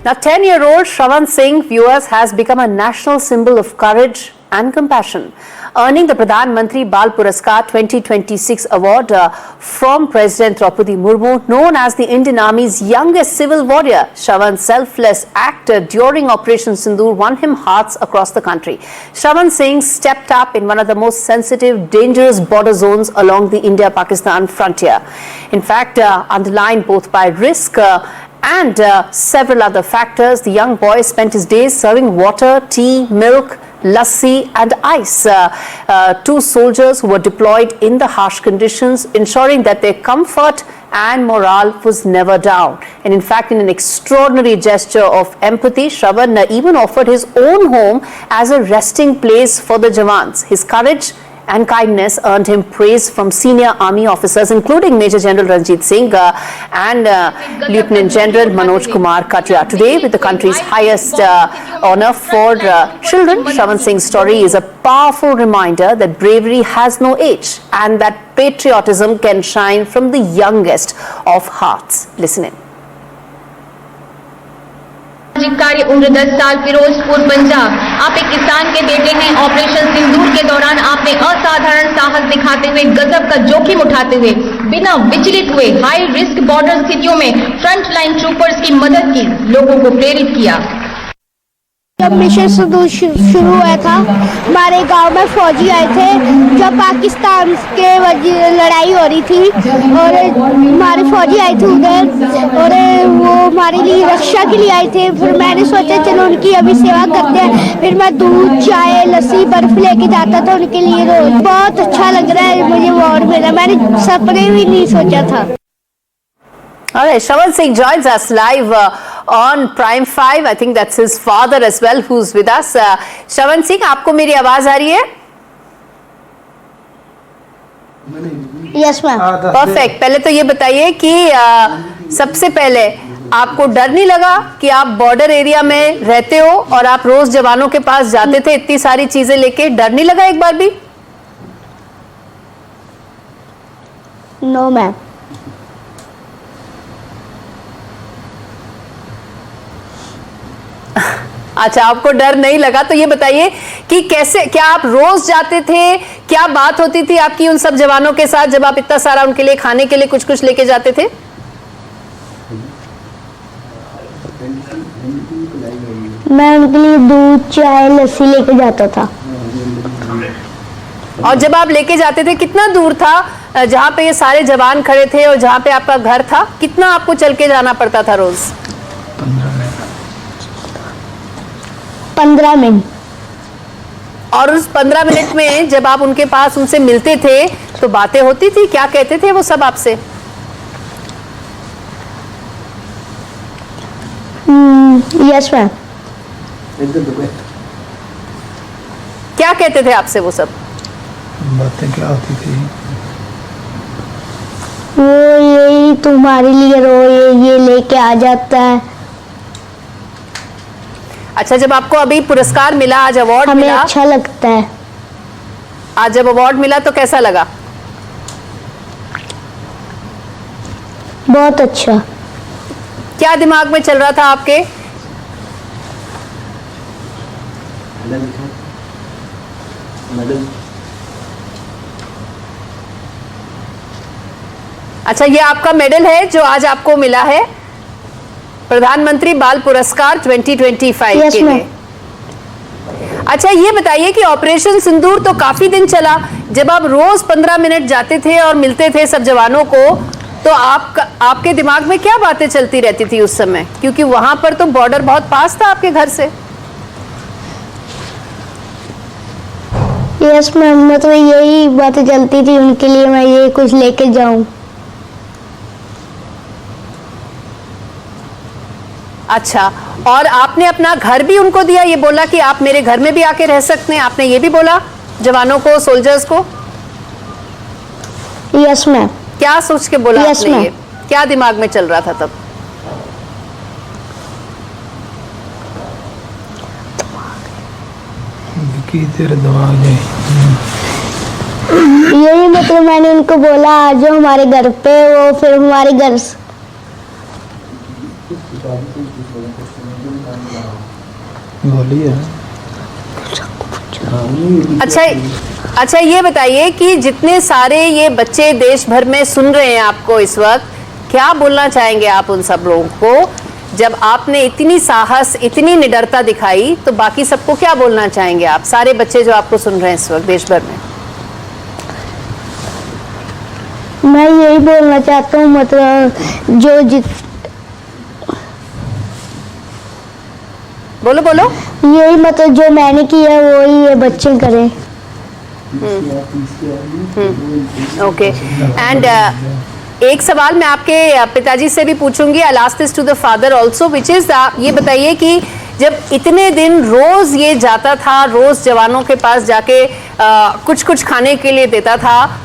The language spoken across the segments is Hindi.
Now, 10-year-old Shravan Singh, viewers, has become a national symbol of courage and compassion, earning the Pradhan Mantri Bal Puraskar 2026 award from President Draupadi Murmu. Known as the Indian Army's youngest civil warrior, Shravan's selfless act during Operation Sindoor won him hearts across the country. Shravan Singh stepped up in one of the most sensitive, dangerous border zones along the India-Pakistan frontier. In fact, underlined both by risk and several other factors, the young boy spent his days serving water, tea, milk, lassi and ice to soldiers who were deployed in the harsh conditions, ensuring that their comfort and morale was never down. And in fact, in an extraordinary gesture of empathy, Shravan even offered his own home as a resting place for the Jawans. His courage and kindness earned him praise from senior army officers, including Major General Ranjit Singh and Lieutenant General Manoj Kumar Katia. Today, with the country's highest honor for children, Shravan Singh's story is a powerful reminder that bravery has no age and that patriotism can shine from the youngest of hearts. Listen in. कार्य उम्र 10 साल, फिरोजपुर पंजाब। आप एक किसान के बेटे हैं। ऑपरेशन सिंदूर के दौरान आपने असाधारण साहस दिखाते हुए, गजब का जोखिम उठाते हुए, बिना विचलित हुए हाई रिस्क बॉर्डर स्थितियों में फ्रंट लाइन ट्रूपर्स की मदद की, लोगों को प्रेरित किया। जब मिशन सिंदूर शुरू हुआ था, हमारे गांव में फौजी आए थे जब पाकिस्तान के लड़ाई हो रही थी और हमारे फौजी आए थे उधर और वो हमारे लिए रक्षा के लिए आए थे। फिर मैंने सोचा चलो उनकी अभी सेवा करते हैं। फिर मैं दूध, चाय, लस्सी, बर्फ लेके जाता था उनके लिए रोज। बहुत अच्छा लग रहा है मुझे अवार्ड मिला, मैंने सपने भी नहीं सोचा था। All right, Shravan Singh joins us live on Prime 5. I think that's his father as well who's with us. Shravan Singh, आपको मेरी आवाज आ रही है? Yes, ma'am. Perfect. पहले तो ये बताइए कि सबसे पहले आपको डर नहीं लगा कि आप बॉर्डर एरिया में रहते हो और आप रोज जवानों के पास जाते थे इतनी सारी चीजें लेके, डर नहीं लगा एक बार भी? No, ma'am. अच्छा, आपको डर नहीं लगा। तो ये बताइए कि कैसे, क्या आप रोज जाते थे, क्या बात होती थी आपकी उन सब जवानों के साथ जब आप इतना सारा उनके लिए खाने के लिए कुछ कुछ लेके जाते थे? मैं उनके लिए दूध, चाय, लस्सी लेके जाता था। और जब आप लेके जाते थे, कितना दूर था जहाँ पे ये सारे जवान खड़े थे और जहाँ पे आपका घर था? कितना आपको चल के जाना पड़ता था रोज? 15 मिनट। और उस 15 मिनट में जब आप उनके पास उनसे मिलते थे तो बातें होती थी? क्या कहते थे वो सब आपसे? Yes ma'am. क्या कहते थे आपसे वो सब? बातें क्या होती थी? वो यही तुम्हारे लिए रो ये लेके आ जाता है। अच्छा, जब आपको अभी पुरस्कार मिला, आज अवार्ड हमें मिला, अच्छा लगता है। आज जब अवार्ड मिला तो कैसा लगा? बहुत अच्छा। क्या दिमाग में चल रहा था आपके? अच्छा, ये आपका मेडल है जो आज आपको मिला है प्रधानमंत्री बाल पुरस्कार 2025 के लिए। अच्छा, ये बताइए कि ऑपरेशन सिंदूर तो काफी दिन चला। जब आप रोज 15 मिनट जाते थे और मिलते थे सब जवानों को, तो आपके दिमाग में क्या बातें चलती रहती थी उस समय? क्योंकि वहां पर तो बॉर्डर बहुत पास था आपके घर से। यस मैम, मतलब यही बातें चलती थी उनके लिए, मैं ये कुछ लेके जाऊं। अच्छा, और आपने अपना घर भी उनको दिया? ये बोला कि आप मेरे घर में भी आके रह सकते हैं, आपने ये भी बोला जवानों को, सोल्जर्स को? Yes ma'am. क्या सोच के बोला Yes, आपने? ma'am. ये क्या दिमाग में चल रहा था तब? तेरे दिमाग में यही मतलब मैंने उनको बोला आ जाओ हमारे घर पे, वो फिर हमारे घर बोलिए। अच्छा ये बताइए कि जितने सारे ये बच्चे देश भर में सुन रहे हैं आपको इस वक्त, क्या बोलना चाहेंगे आप उन सब लोगों को? जब आपने इतनी साहस, इतनी निडरता दिखाई, तो बाकी सबको क्या बोलना चाहेंगे आप, सारे बच्चे जो आपको सुन रहे हैं इस वक्त देश भर में? मैं यही बोलना चाहता हूँ, मतलब बोलो। यही मतलब जो मैंने किया वही ये बच्चे करें। ओके एंड एक सवाल मैं आपके पिताजी से भी पूछूंगी, I ask this to the father also, which is ये बताइए कि जब इतने दिन रोज ये जाता था, रोज जवानों के पास जाके कुछ खाने के लिए देता था,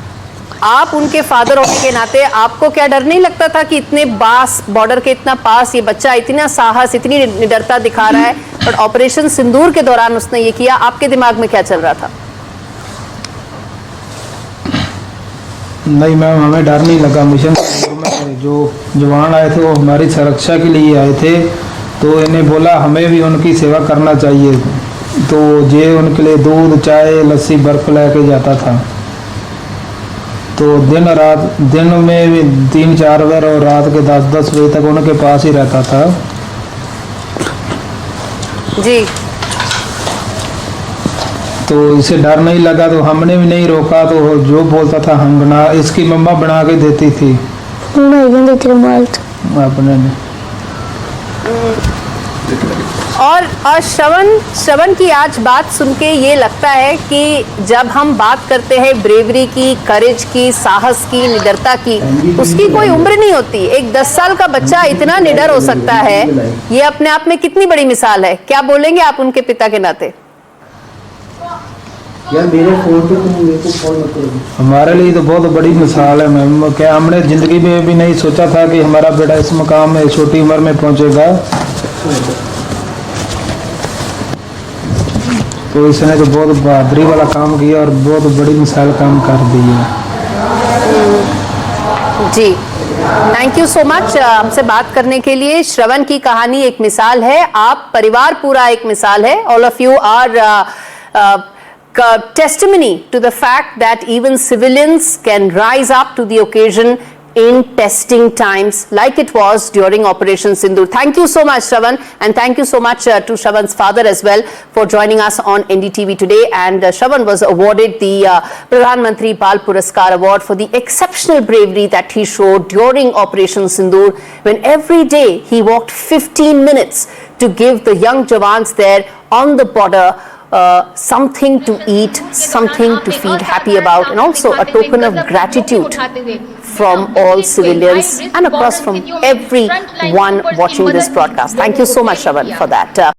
आप उनके फादर होने के नाते आपको क्या डर नहीं लगता था कि इतने पास, बॉर्डर के इतना पास ये बच्चा इतना साहस, इतनी निडरता दिखा रहा है, और ऑपरेशन सिंदूर के दौरान उसने ये किया, आपके दिमाग में क्या चल रहा था? नहीं मैम, हमें डर नहीं लगा। मिशन में जो जवान आए थे वो हमारी सुरक्षा के लिए आए थे, तो इन्हें बोला हमें भी उनकी सेवा करना चाहिए, तो ये उनके लिए दूध, चाय, लस्सी, बर्फ लेके जाता था। तो दिन में भी 3-4 बार और रात के 10-10 बजे तक उनके पास ही रहता था जी। तो इसे डर नहीं लगा, तो हमने भी नहीं रोका, तो जो बोलता था हम बना, इसकी मम्मा बना के देती थी अपने ने। और श्रवण की आज बात सुन के ये लगता है कि जब हम बात करते हैं ब्रेवरी की, करेज की, साहस की, निडरता की, उसकी कोई उम्र नहीं होती। एक 10 साल का बच्चा इतना निडर हो सकता है, ये अपने आप में कितनी बड़ी मिसाल है। क्या बोलेंगे आप उनके पिता के नाते? यार मेरे फोन पे तुम मेरे को फोन मत करो। हमारे लिए तो बहुत बड़ी मिसाल है मैम। क्या हमने ज़िंदगी में भी नहीं सोचा था कि हमारा बेटा इस मुकाम में छोटी उम्र में पहुंचेगा। तो इसने तो बहुत बहादुरी वाला काम किया और बहुत बड़ी मिसाल काम कर दी है। जी, थैंक यू सो मच हमसे बात करने के लिए। श्रवण की कहानी एक मिसाल है, आप परिवार पूरा एक मिसाल है। All of you are testimony to the fact that even civilians can rise up to the occasion in testing times like it was during Operation Sindoor. Thank you so much, Shravan, and thank you so much to Shravan's father as well for joining us on NDTV today. And Shravan was awarded the Pradhan Mantri Bal Puraskar Award for the exceptional bravery that he showed during Operation Sindoor, when every day he walked 15 minutes to give the young jawans there on the border something to eat, something to feel happy about, and also a token of gratitude from all civilians and of course from everyone watching this broadcast. Thank you so much, Shravan, for that.